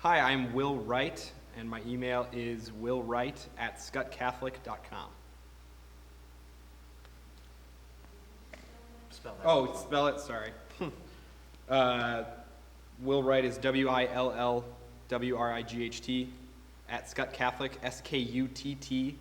Hi, I'm Will Wright, and my email is willwright@scutcatholic.com. Spell that. Oh, spell it, sorry. Will Wright is WILLWRIGHT at Scut Catholic, SKUTTCATHOLIC.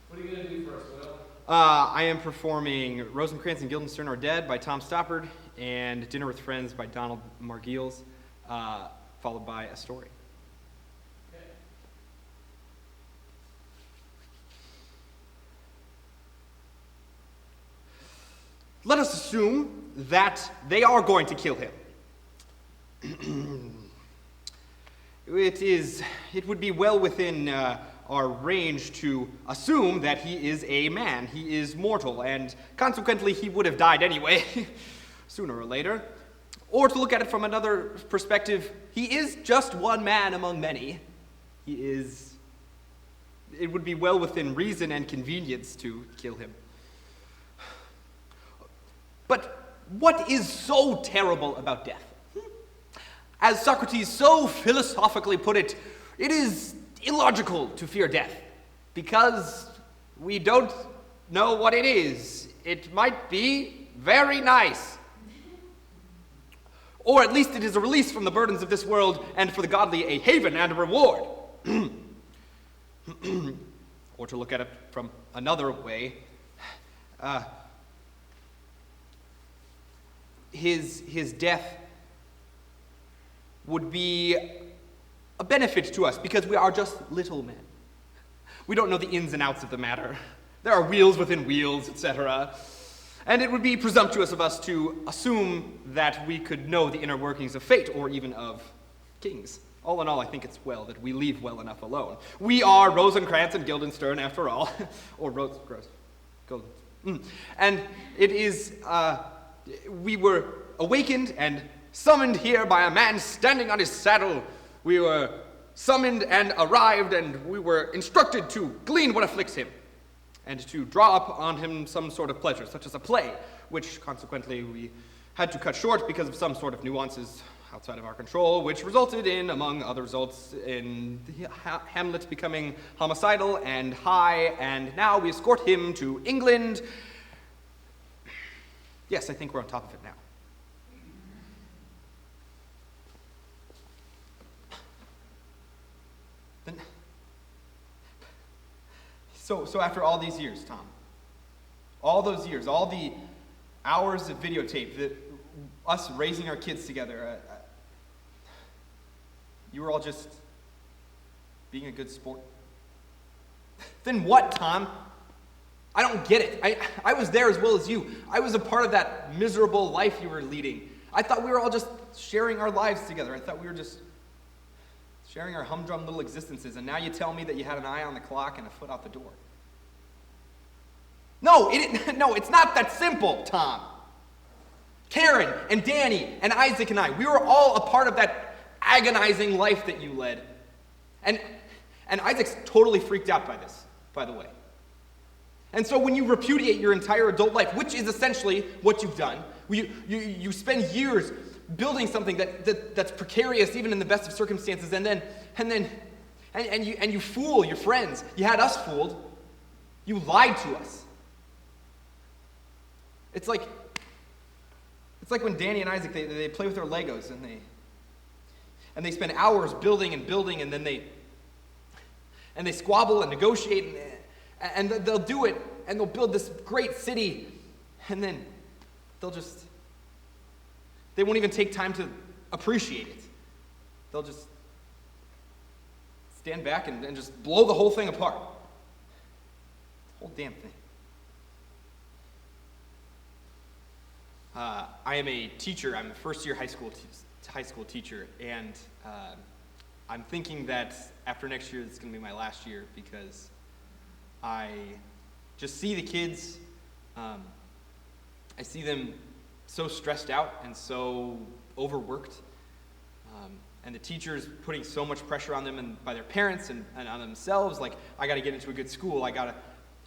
What are you going to do for us, Will? I am performing Rosencrantz and Guildenstern Are Dead by Tom Stoppard and Dinner with Friends by Donald Margiels, followed by a story. Okay. Let us assume that they are going to kill him. It would be well within our range to assume that he is a man. He is mortal, and consequently he would have died anyway, sooner or later. Or to look at it from another perspective, he is just one man among many. It would be well within reason and convenience to kill him. But what is so terrible about death? As Socrates so philosophically put it, it is illogical to fear death, because we don't know what it is. It might be very nice. Or at least it is a release from the burdens of this world, and for the godly a haven and a reward. Or to look at it from another way, his death would be a benefit to us because we are just little men. We don't know the ins and outs of the matter. There are wheels within wheels, etc. And it would be presumptuous of us to assume that we could know the inner workings of fate or even of kings. All in all, I think it's well that we leave well enough alone. We are Rosencrantz and Guildenstern, after all. Or And it is, we were awakened and summoned here by a man standing on his saddle. We were summoned and arrived, and we were instructed to glean what afflicts him, and to draw up on him some sort of pleasure, such as a play, which consequently we had to cut short because of some sort of nuances outside of our control, which resulted in, among other results, in Hamlet becoming homicidal and high, and now we escort him to England. Yes, I think we're on top of it now. So after all these years, Tom, all those years, all the hours of videotape, us raising our kids together, you were all just being a good sport? Then what, Tom? I don't get it. I was there as well as you. I was a part of that miserable life you were leading. I thought we were all just sharing our lives together. I thought we were just sharing our humdrum little existences, and now you tell me that you had an eye on the clock and a foot out the door. No, it's not that simple, Tom. Karen and Danny and Isaac and I, we were all a part of that agonizing life that you led. And Isaac's totally freaked out by this, by the way. And so when you repudiate your entire adult life, which is essentially what you've done, you spend years building something that's precarious even in the best of circumstances, and you fool your friends. You had us fooled. You lied to us. It's like when Danny and Isaac they play with their Legos and they spend hours building, and then they squabble and negotiate, and they'll do it, and they'll build this great city, and then they won't even take time to appreciate it. They'll just stand back and just blow the whole thing apart. The whole damn thing. I am a teacher. I'm a first-year high school teacher, and I'm thinking that after next year, it's going to be my last year because I just see the kids. I see them so stressed out and so overworked, and the teachers putting so much pressure on them and by their parents and on themselves. Like, I got to get into a good school. I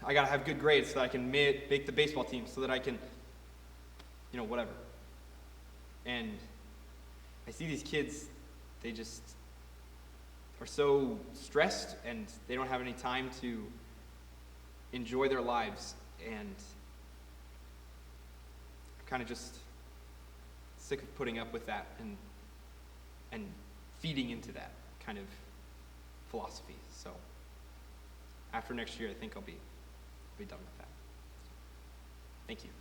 I gotta have good grades so that I can make the baseball team, so that I can, whatever. And I see these kids, they just are so stressed and they don't have any time to enjoy their lives. And I'm kind of just sick of putting up with that and feeding into that kind of philosophy. So after next year, I think I'll be done with that. Thank you.